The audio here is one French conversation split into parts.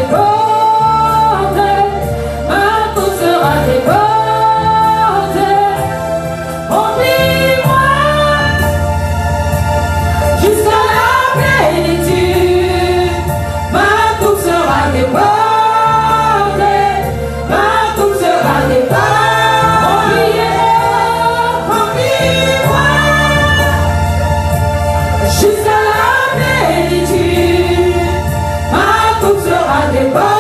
débordée, ma coupe sera débordée. Remplis-moi jusqu'à la plénitude, ma coupe sera débordée, ma coupe sera débordée. Remplis-moi jusqu'à la plénitude, ma coupe sera débordée.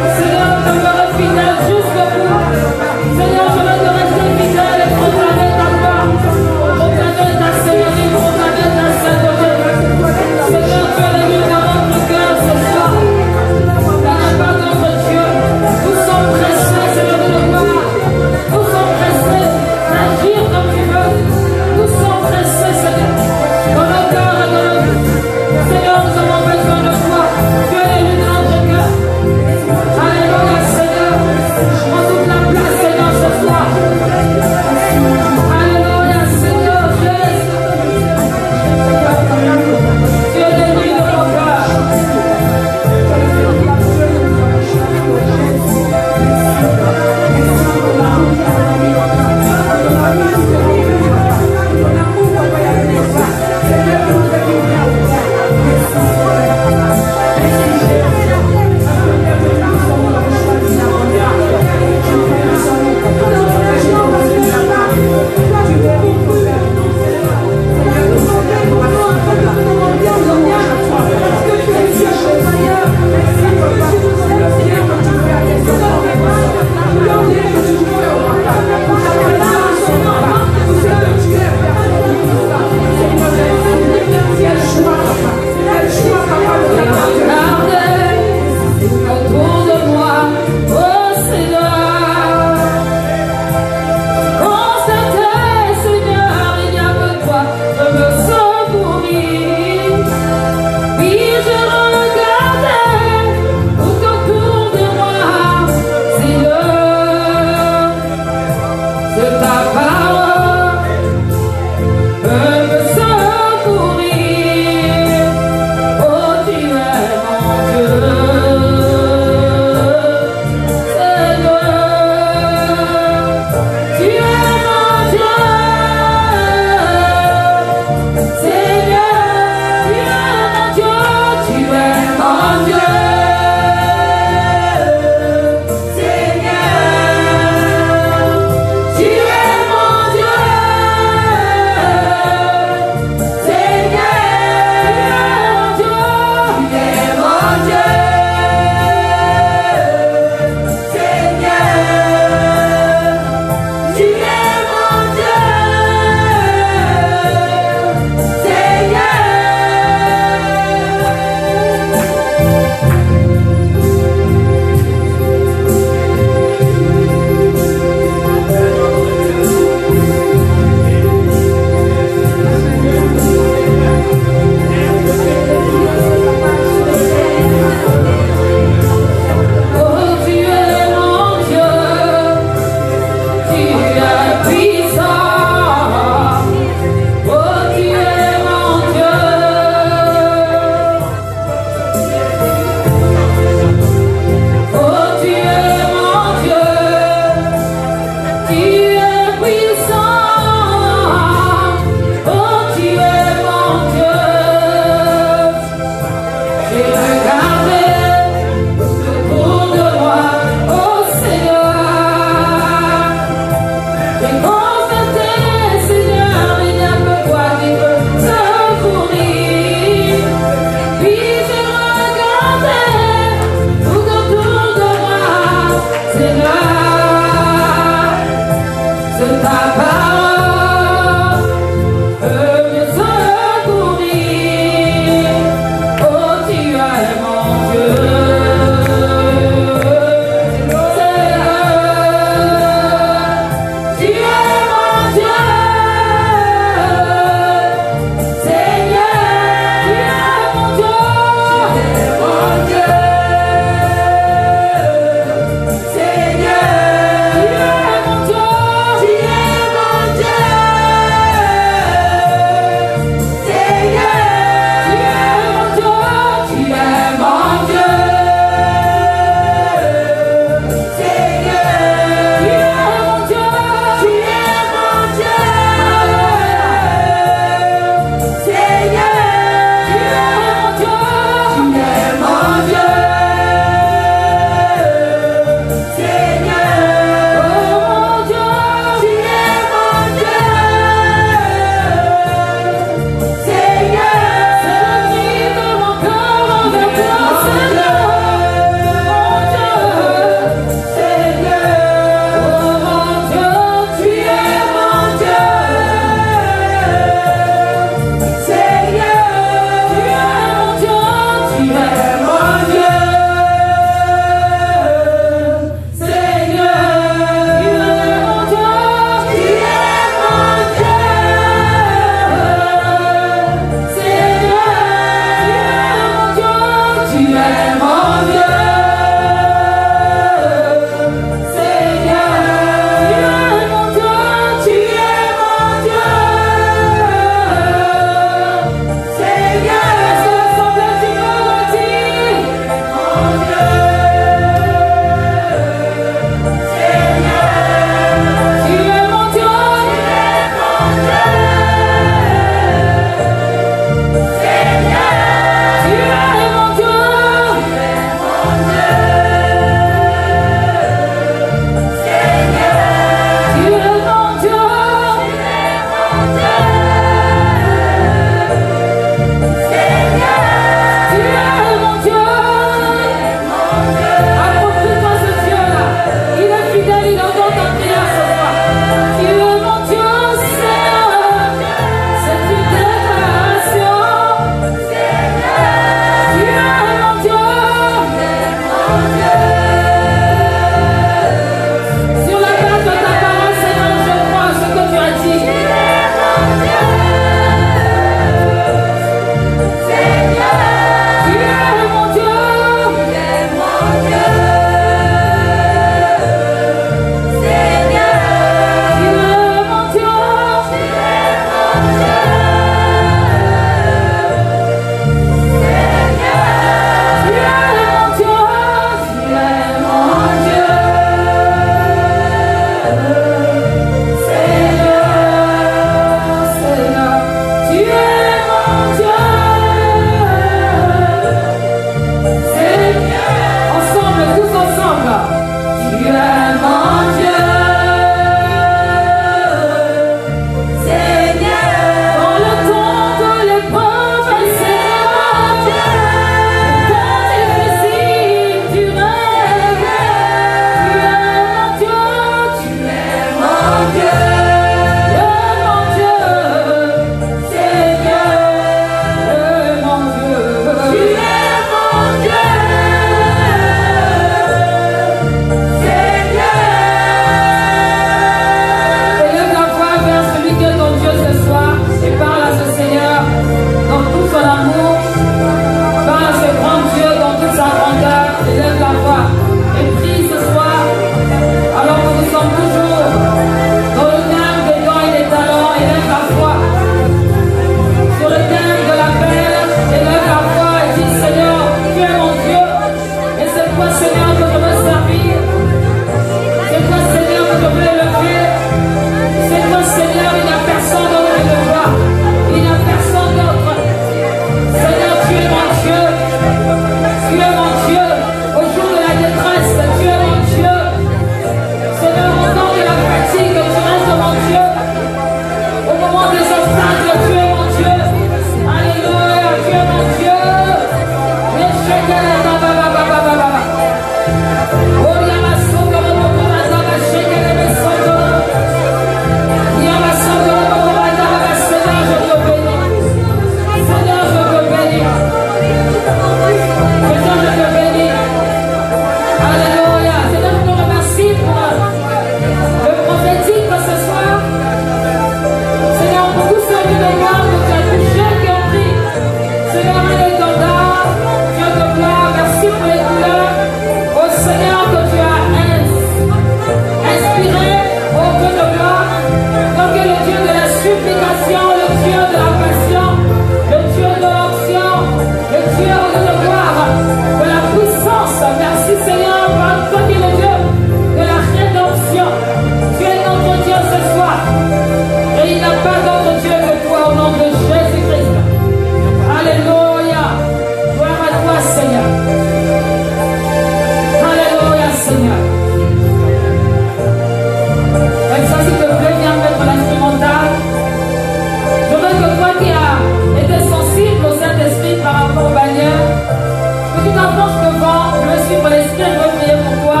Saint-Esprit, je veux prier pour toi,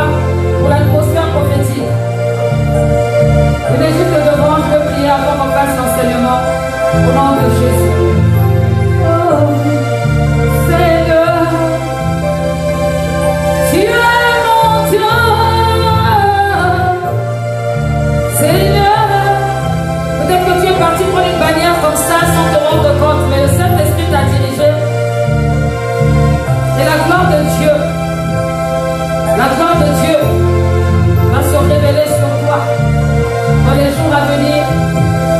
pour l'atmosphère prophétique. Venez juste devant, je veux prier avant qu'on fasse l'enseignement. Au nom de Jésus. Oh, Seigneur, tu es mon Dieu. Seigneur, peut-être que tu es parti prendre une bannière comme ça sans te rendre compte, mais le Saint-Esprit t'a dirigé. Et la gloire de Dieu va se révéler sur toi dans les jours à venir,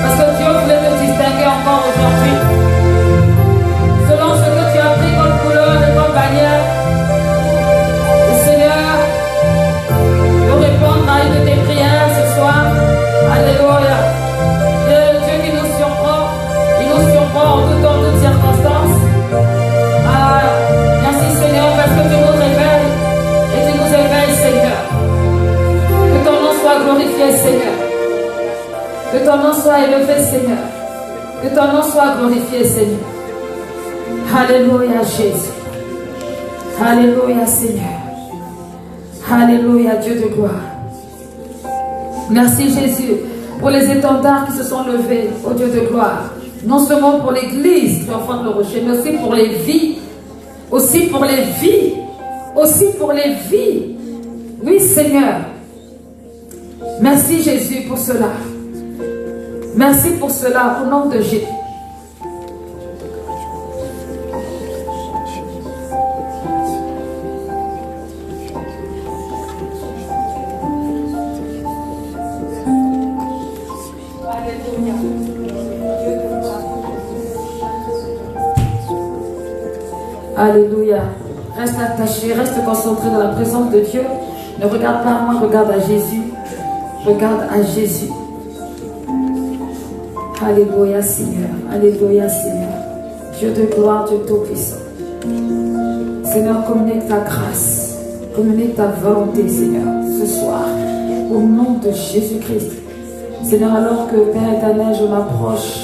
parce que Dieu voulait te distinguer encore aujourd'hui selon ce que tu as pris comme couleur et comme bannière. Le Seigneur veut répondre à une de tes prières ce soir. Alléluia. Dieu qui nous surprend, il nous surprend en toutes circonstances. Merci Seigneur, parce que tu nous réveilles et tu nous éveilles, Seigneur. Que ton nom soit glorifié, Seigneur. Que ton nom soit élevé, Seigneur. Que ton nom soit glorifié, Seigneur. Alléluia, Jésus. Alléluia, Seigneur. Alléluia, Dieu de gloire. Merci, Jésus, pour les étendards qui se sont levés, au Dieu de gloire. Non seulement pour l'église, l'enfant de le rocher, mais aussi pour les vies. Aussi pour les vies. Aussi pour les vies. Oui, Seigneur. Merci, Jésus, pour cela. Merci pour cela, au nom de Jésus. Alléluia. Reste attaché, reste concentré dans la présence de Dieu. Ne regarde pas à moi, regarde à Jésus. Regarde à Jésus. Alléluia, Seigneur. Alléluia, Seigneur. Dieu de gloire, Dieu tout-puissant. Seigneur, communique ta grâce. Communique ta volonté, Seigneur, ce soir. Au nom de Jésus-Christ. Seigneur, alors que Père éternel, je m'approche.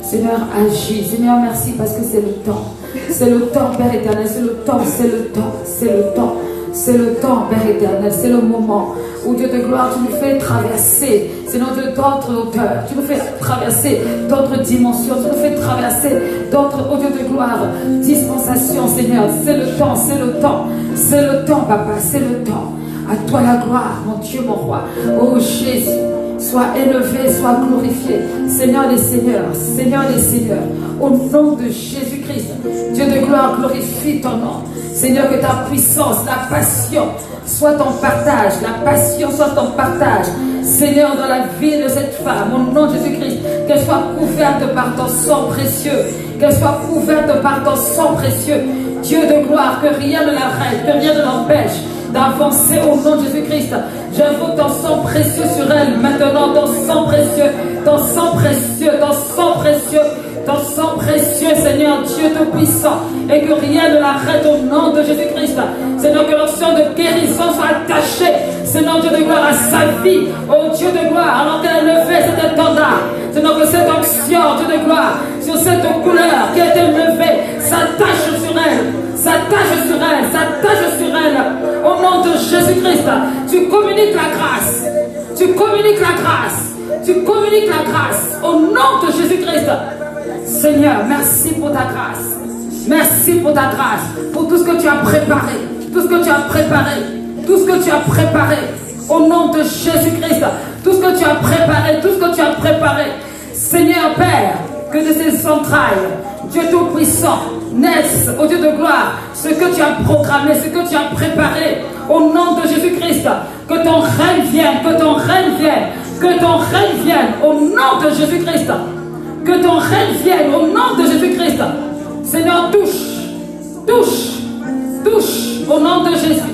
Seigneur, agis. Seigneur, merci parce que c'est le temps. C'est le temps, Père éternel. C'est le temps, c'est le temps, c'est le temps. C'est le temps, Père éternel. C'est le moment où Dieu de gloire, tu nous fais traverser, Seigneur, d'autres hauteurs. Tu nous fais traverser d'autres dimensions. Tu nous fais traverser d'autres, oh Dieu de gloire, dispensations, Seigneur. C'est le temps, c'est le temps. C'est le temps, Papa, c'est le temps. À toi la gloire, mon Dieu, mon roi. Oh Jésus. Sois élevé, sois glorifié. Seigneur des Seigneurs, Seigneur des Seigneurs, au nom de Jésus-Christ, Dieu de gloire, glorifie ton nom. Seigneur, que ta puissance, la passion soit ton partage, la passion soit ton partage. Seigneur, dans la vie de cette femme, au nom de Jésus-Christ, qu'elle soit couverte par ton sang précieux, qu'elle soit couverte par ton sang précieux. Dieu de gloire, que rien ne l'arrête, que rien ne l'empêche d'avancer au nom de Jésus-Christ. J'invoque ton sang précieux sur elle maintenant, ton sang précieux, ton sang précieux, ton sang précieux, ton sang précieux, Seigneur Dieu Tout-Puissant, et que rien ne l'arrête au nom de Jésus-Christ. Seigneur, que l'onction de guérison soit attachée, Seigneur Dieu de gloire, à sa vie, oh Dieu de gloire, alors qu'elle a levé cet étendard. Seigneur, que cette onction, Dieu de gloire, sur cette couleur qui a été levée, s'attache sur elle. S'attache sur elle, s'attache sur elle. Au nom de Jésus-Christ, tu communiques la grâce. Tu communiques la grâce. Tu communiques la grâce. Au nom de Jésus-Christ. Seigneur, merci pour ta grâce. Merci pour ta grâce. Pour tout ce que tu as préparé. Tout ce que tu as préparé. Tout ce que tu as préparé. Au nom de Jésus-Christ. Tout ce que tu as préparé. Tout ce que tu as préparé. Seigneur Père, que de ces entrailles, Dieu Tout-Puissant, naisse, au Dieu de gloire, ce que tu as programmé, ce que tu as préparé, au nom de Jésus-Christ, que ton règne vienne, que ton règne vienne, que ton règne vienne, au nom de Jésus-Christ, que ton règne vienne, au nom de Jésus-Christ. Seigneur, touche, au nom de Jésus,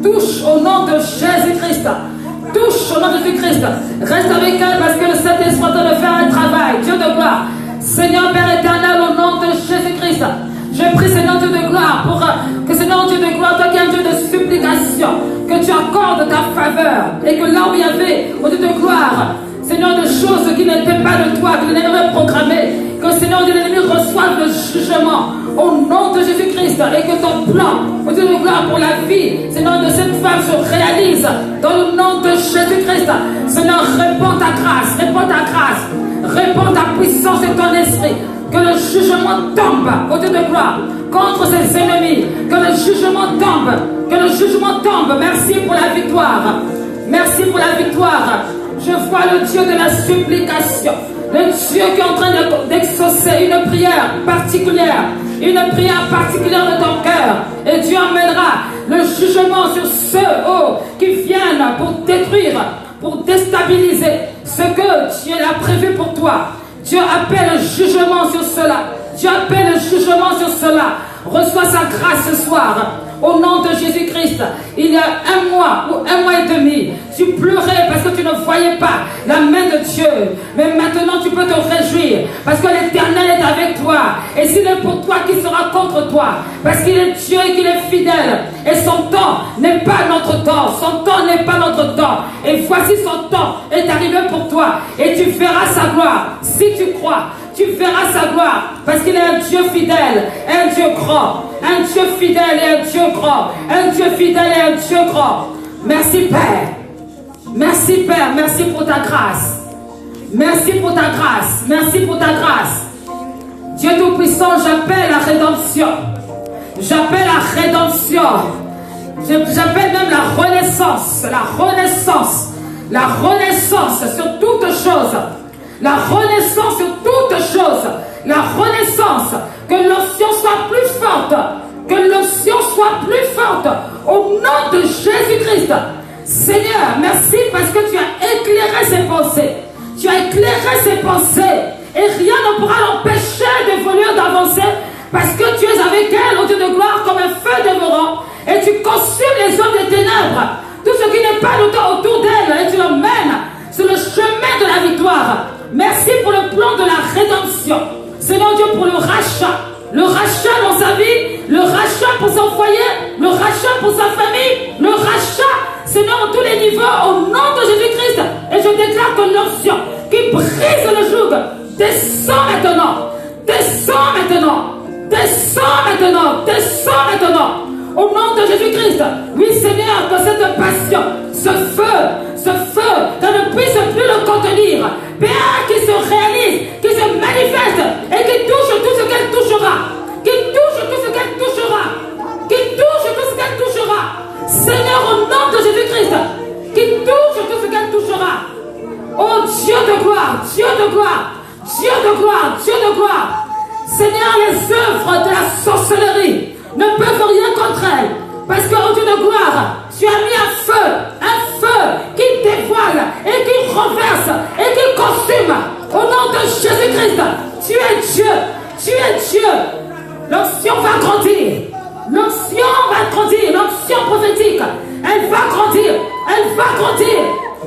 touche au nom de Jésus-Christ, touche au nom de Jésus-Christ. Reste avec elle parce que le Saint-Esprit est en train de faire un travail, Dieu de gloire. Seigneur Père éternel, au nom de Jésus-Christ, je prie, Seigneur Dieu de gloire, pour que Seigneur Dieu de gloire, toi qui es un Dieu de supplication, que tu accordes ta faveur, et que là où il y avait, au Dieu de gloire, Seigneur, des choses qui n'étaient pas de toi, que l'ennemi avait programmé, que Seigneur Dieu, l'ennemi reçoive œuvre de jugement au nom de Jésus-Christ et que ton plan, au Dieu de gloire pour la vie, Seigneur, de cette femme se réalise dans le nom de Jésus-Christ. Seigneur, répands ta grâce, répands ta puissance et ton esprit. Que le jugement tombe, au Dieu de gloire, contre ses ennemis. Que le jugement tombe, que le jugement tombe. Merci pour la victoire. Merci pour la victoire. Je vois le Dieu de la supplication. Le Dieu qui est en train d'exaucer une prière particulière de ton cœur. Et Dieu emmènera le jugement sur ceux qui viennent pour détruire, pour déstabiliser ce que Dieu a prévu pour toi. Dieu appelle le jugement sur cela. Dieu appelle le jugement sur cela. Reçois sa grâce ce soir. Au nom de Jésus-Christ, il y a 1 mois ou 1 mois et demi, tu pleurais parce que tu ne voyais pas la main de Dieu. Mais maintenant, tu peux te réjouir parce que l'Éternel est avec toi. Et s'il est pour toi, qui sera contre toi? Parce qu'il est Dieu et qu'il est fidèle. Et son temps n'est pas notre temps. Son temps n'est pas notre temps. Et voici son temps est arrivé pour toi. Et tu verras sa gloire. Si tu crois, tu verras sa gloire. Parce qu'il est un Dieu fidèle, un Dieu grand. Un Dieu fidèle et un Dieu grand. Un Dieu fidèle et un Dieu grand. Merci Père. Merci Père. Merci pour ta grâce. Merci pour ta grâce. Merci pour ta grâce. Dieu Tout-Puissant, j'appelle la rédemption. J'appelle la rédemption. J'appelle même la renaissance. La renaissance. La renaissance sur toutes choses. La renaissance sur toutes choses. La renaissance. Que l'onction soit plus forte. Que l'onction soit plus forte. Au nom de Jésus-Christ. Seigneur, merci parce que tu as éclairé ses pensées. Tu as éclairé ses pensées. Et rien ne pourra l'empêcher d'évoluer, d'avancer. Parce que tu es avec elle, au Dieu de gloire, comme un feu dévorant. Et tu consumes les hommes des ténèbres. Tout ce qui n'est pas de toi autour d'elle. Et tu l'emmènes sur le chemin de la victoire. Merci pour le plan de la rédemption. Seigneur Dieu, pour le rachat. Le rachat dans sa vie. Le rachat pour son foyer. Le rachat pour sa famille. Le rachat, Seigneur, à tous les niveaux. Au nom de Jésus-Christ. Et je déclare que l'onction qui brise le joug descend maintenant. Descend maintenant. Descends maintenant, descends maintenant, au nom de Jésus-Christ. Oui Seigneur, que cette passion, ce feu, qu'on ne puisse plus le contenir, Père, qui se réalise, qui se manifeste et qui touche tout ce qu'elle touchera, qui touche tout ce qu'elle touchera, qui touche tout ce qu'elle touchera. Seigneur, au nom de Jésus-Christ, qui touche tout ce qu'elle touchera. Oh Dieu de gloire, Dieu de gloire, Dieu de gloire, Dieu de gloire. Seigneur, les œuvres de la sorcellerie ne peuvent rien contre elle. Parce que, oh Dieu de gloire, tu as mis un feu qui dévoile et qui renverse et qui consume. Au nom de Jésus-Christ, tu es Dieu, tu es Dieu. L'onction va grandir, l'onction va grandir, l'onction prophétique, elle va grandir, elle va grandir,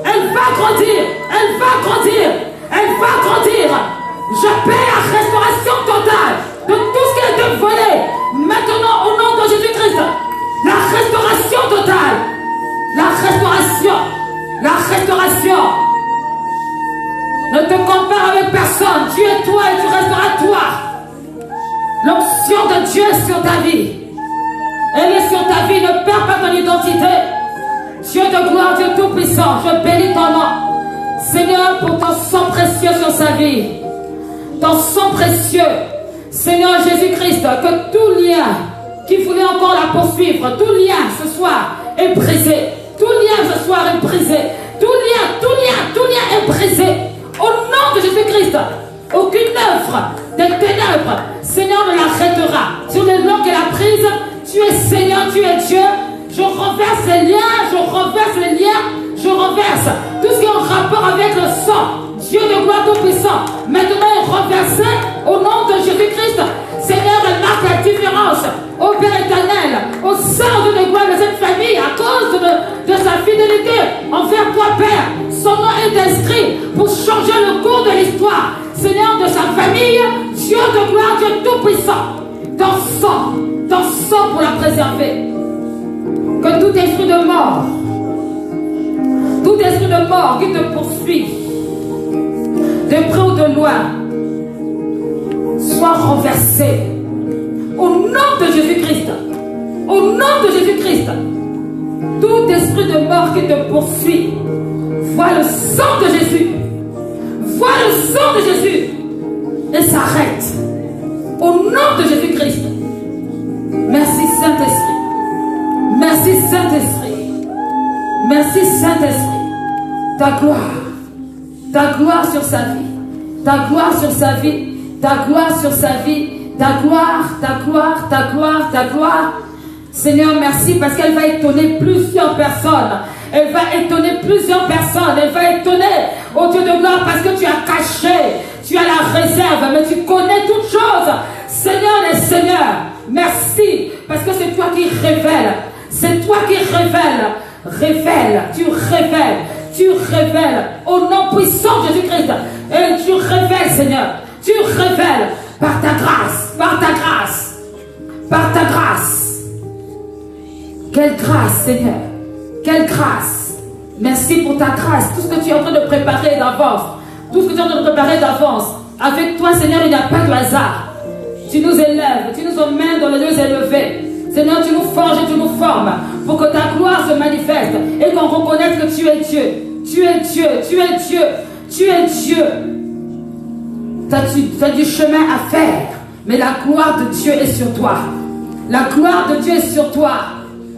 elle va grandir, elle va grandir, elle va grandir. J'appelle la restauration totale de tout ce qui a été volé. Maintenant, au nom de Jésus-Christ, la restauration totale. La restauration. La restauration. Ne te compare avec personne. Tu es toi et tu resteras toi. L'onction de Dieu est sur ta vie. Elle est sur ta vie. Ne perds pas ton identité. Dieu de gloire, Dieu tout-puissant, je bénis ton nom. Seigneur, pour ton sang précieux sur sa vie. Ton sang précieux, Seigneur Jésus-Christ, que tout lien qui voulait encore la poursuivre, tout lien ce soir est brisé. Tout lien ce soir est brisé. Tout lien est brisé. Au nom de Jésus-Christ, aucune œuvre des ténèbres, Seigneur, ne l'arrêtera. Sur les lois qu'elle a prises, tu es Seigneur, tu es Dieu. Je renverse les liens, je renverse les liens, je renverse tout ce qui est en rapport avec le sang. Dieu de gloire tout-puissant, maintenant est renversé au nom de Jésus-Christ. Seigneur, elle marque la différence au Père éternel, au sein de gloire de cette famille, à cause de sa fidélité envers toi, Père. Son nom est inscrit pour changer le cours de l'histoire. Seigneur, de sa famille, Dieu de gloire, Dieu tout-puissant, ton sang pour la préserver. Que tout esprit de mort qui te poursuit, de près ou de loin, soit renversés. Au nom de Jésus-Christ. Au nom de Jésus-Christ. Tout esprit de mort qui te poursuit, vois le sang de Jésus. Vois le sang de Jésus. Et s'arrête. Au nom de Jésus-Christ. Merci Saint-Esprit. Merci Saint-Esprit. Merci Saint-Esprit. Ta gloire sur sa vie. Ta gloire sur sa vie. Ta gloire sur sa vie. Ta gloire, ta gloire, ta gloire, ta gloire. Seigneur, merci parce qu'elle va étonner plusieurs personnes. Elle va étonner plusieurs personnes. Elle va étonner, oh Dieu de gloire, parce que tu as caché, tu as la réserve, mais tu connais toutes choses. Seigneur les seigneurs, merci, parce que c'est toi qui révèles. C'est toi qui révèles. Révèle, tu révèles, tu révèles. Au nom puissant de Jésus-Christ. Et tu révèles, Seigneur. Tu révèles par ta grâce, par ta grâce, par ta grâce. Quelle grâce, Seigneur. Quelle grâce. Merci pour ta grâce. Tout ce que tu es en train de préparer d'avance. Tout ce que tu es en train de préparer d'avance. Avec toi, Seigneur, il n'y a pas de hasard. Tu nous élèves. Tu nous emmènes dans les lieux élevés. Seigneur, tu nous forges et tu nous formes. Pour que ta gloire se manifeste. Et qu'on reconnaisse que tu es Dieu. Tu es Dieu. Tu es Dieu. Tu es Dieu. Tu as du chemin à faire. Mais la gloire de Dieu est sur toi. La gloire de Dieu est sur toi.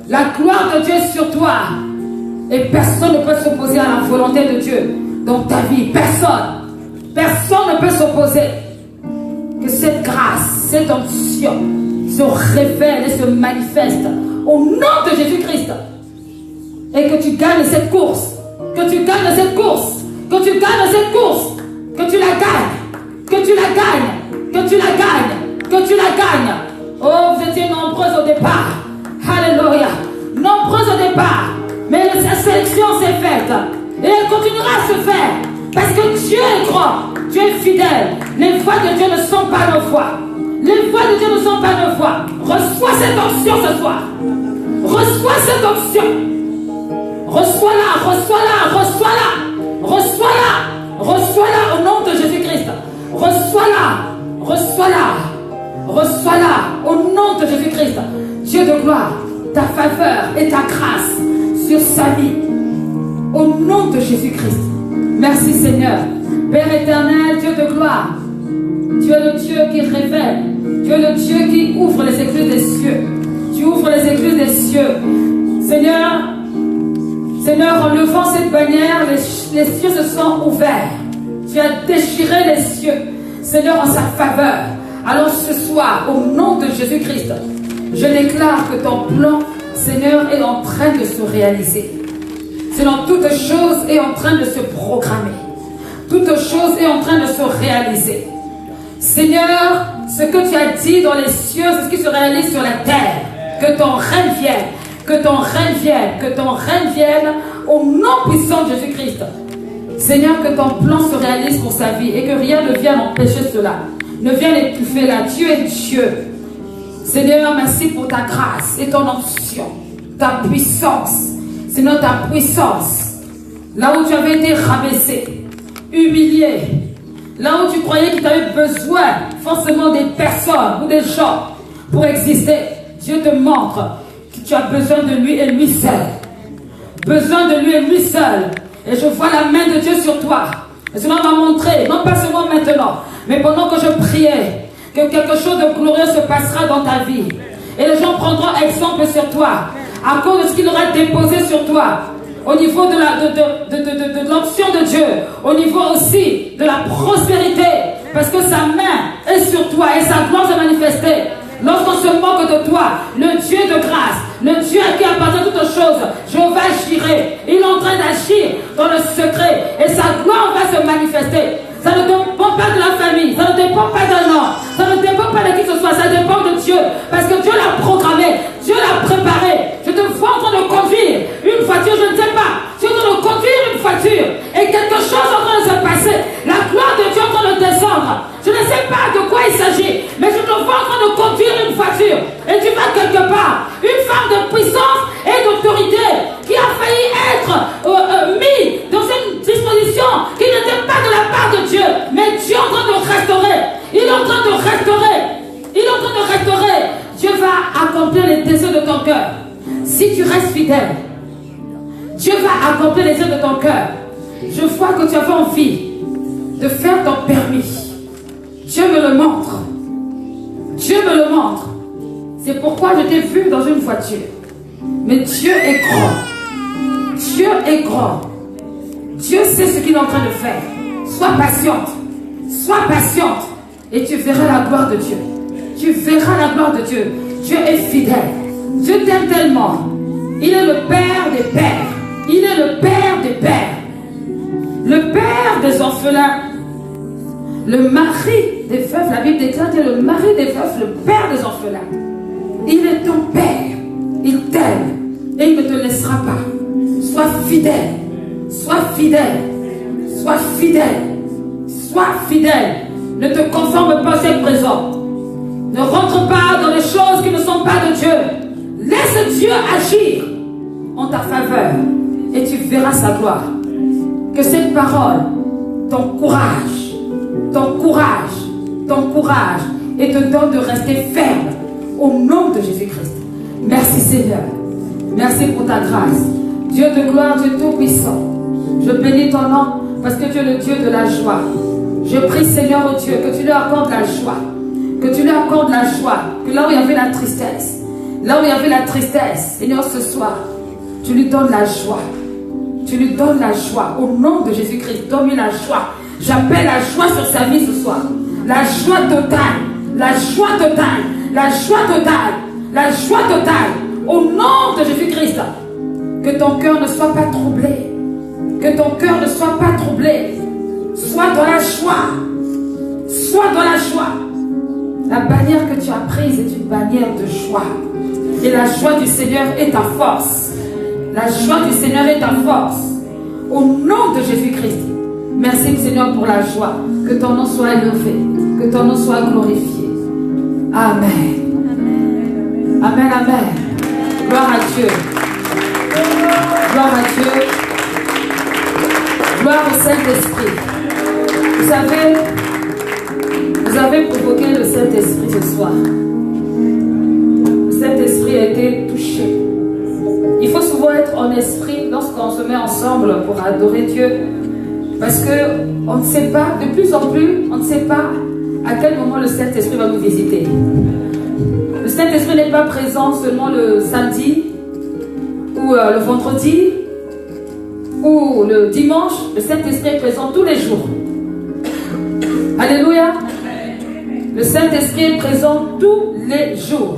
La gloire de Dieu est sur toi. Et personne ne peut s'opposer à la volonté de Dieu dans ta vie. Personne. Personne ne peut s'opposer. Que cette grâce, cette onction se révèle et se manifeste au nom de Jésus-Christ. Et que tu gagnes cette course. Que tu gagnes cette course. Que tu gagnes cette course. Que tu la gagnes. Que tu la gagnes. Que tu la gagnes. Que tu la gagnes. Oh, vous étiez nombreuses au départ. Alléluia. Nombreuses au départ. Mais sa sélection s'est faite. Et elle continuera à se faire. Parce que Dieu est grand. Dieu est fidèle. Les voix de Dieu ne sont pas nos voix. Les voix de Dieu ne sont pas nos voix. Reçois cette onction ce soir. Reçois cette onction. Reçois-la, reçois-la, reçois-la. Reçois-la. Reçois-la au nom de Jésus-Christ. Reçois-la. Reçois-la. Reçois-la au nom de Jésus-Christ. Dieu de gloire, ta faveur et ta grâce sur sa vie. Au nom de Jésus-Christ. Merci Seigneur. Père éternel, Dieu de gloire. Tu es le Dieu qui révèle. Tu es le Dieu qui ouvre les écluses des cieux. Tu ouvres les écluses des cieux. Seigneur, Seigneur, en levant cette bannière, les cieux se sont ouverts. Tu as déchiré les cieux. Seigneur, en sa faveur. Alors ce soir, au nom de Jésus-Christ, je déclare que ton plan, Seigneur, est en train de se réaliser. Seigneur, toute chose est en train de se programmer. Toute chose est en train de se réaliser. Seigneur, ce que tu as dit dans les cieux, c'est ce qui se réalise sur la terre. Que ton règne vienne. Que ton règne vienne. Que ton règne vienne au nom puissant de Jésus-Christ. Seigneur, que ton plan se réalise pour sa vie et que rien ne vienne empêcher cela. Ne vienne étouffer là. Dieu est Dieu. Seigneur, merci pour ta grâce et ton onction, ta puissance. Seigneur, ta puissance. Là où tu avais été rabaissé, humilié, là où tu croyais qu'il t'avait besoin forcément des personnes ou des gens pour exister, Dieu te montre que tu as besoin de lui et lui seul. Besoin de lui et lui seul. Et je vois la main de Dieu sur toi. Et cela m'a montré, non pas seulement maintenant, mais pendant que je priais, que quelque chose de glorieux se passera dans ta vie. Et les gens prendront exemple sur toi, à cause de ce qu'il aura déposé sur toi, au niveau de l'onction de Dieu, au niveau aussi de la prospérité, parce que sa main est sur toi et sa gloire se manifester. Lorsqu'on se moque de toi, le Dieu de grâce, le Dieu à qui appartient toutes choses, Jéhovah Jireh, il est en train d'agir dans le secret et sa gloire va se manifester. Ça ne dépend pas de la famille, ça ne dépend pas d'un homme, ça ne dépend pas de qui que ce soit, ça dépend de Dieu. Parce que Dieu l'a programmé, Dieu l'a préparé. Je te vois en train de conduire une voiture, je ne sais pas. Tu es en train de conduire une voiture et quelque chose est en train de se passer. La gloire de Dieu est en train de descendre. Je ne sais pas de quoi il s'agit, mais je te vois en train de conduire une voiture. Et tu vas quelque part. Une femme de puissance et d'autorité qui a failli être mise dans une disposition qui n'était pas de la part de Dieu. Mais Dieu est en train de restaurer. Il est en train de restaurer. accomplir les désirs de ton cœur. Si tu restes fidèle, Dieu va accomplir les désirs de ton cœur. Je vois que tu avais envie de faire ton permis. Dieu me le montre. Dieu me le montre. C'est pourquoi je t'ai vu dans une voiture. Mais Dieu est grand. Dieu est grand. Dieu sait ce qu'il est en train de faire. Sois patiente. Sois patiente. Et tu verras la gloire de Dieu. Tu verras la gloire de Dieu. Dieu est fidèle. Dieu t'aime tellement. Il est le Père des pères. Il est le Père des pères. Le Père des orphelins. Le mari des veufs. La Bible déclare que le mari des veufs, le Père des orphelins. Il est ton Père. Il t'aime. Et il ne te laissera pas. Sois fidèle. Sois fidèle. Sois fidèle. Sois fidèle. Ne te conforme pas au siècle présent. Ne rentre pas dans les choses qui ne sont pas de Dieu. Laisse Dieu agir en ta faveur. Et tu verras sa gloire. Que cette parole t'encourage. T'encourage. Et te donne de rester ferme. Au nom de Jésus-Christ. Merci Seigneur. Merci pour ta grâce. Dieu de gloire, Dieu tout-puissant. Je bénis ton nom parce que tu es le Dieu de la joie. Je prie Seigneur au Dieu que tu lui accordes la joie. Que tu lui accordes la joie. Que là où il y avait la tristesse. Là où il y avait la tristesse. Seigneur, ce soir, tu lui donnes la joie. Tu lui donnes la joie. Au nom de Jésus-Christ, donne-lui la joie. J'appelle la joie sur sa vie ce soir. La joie totale. La joie totale. La joie totale. La joie totale. Au nom de Jésus-Christ. Que ton cœur ne soit pas troublé. Que ton cœur ne soit pas troublé. Sois dans la joie. Sois dans la joie. La bannière que tu as prise est une bannière de joie. Et la joie du Seigneur est ta force. La joie du Seigneur est ta force. Au nom de Jésus-Christ. Merci Seigneur pour la joie. Que ton nom soit élevé. Que ton nom soit glorifié. Amen. Amen, amen. Gloire à Dieu. Gloire à Dieu. Gloire au Saint-Esprit. Vous avez provoqué le Saint-Esprit ce soir. Le Saint-Esprit a été touché. Il faut souvent être en esprit lorsqu'on se met ensemble pour adorer Dieu. Parce qu'on ne sait pas, de plus en plus, on ne sait pas à quel moment le Saint-Esprit va nous visiter. Le Saint-Esprit n'est pas présent seulement le samedi ou le vendredi ou le dimanche. Le Saint-Esprit est présent tous les jours. Alléluia. Le Saint-Esprit est présent tous les jours.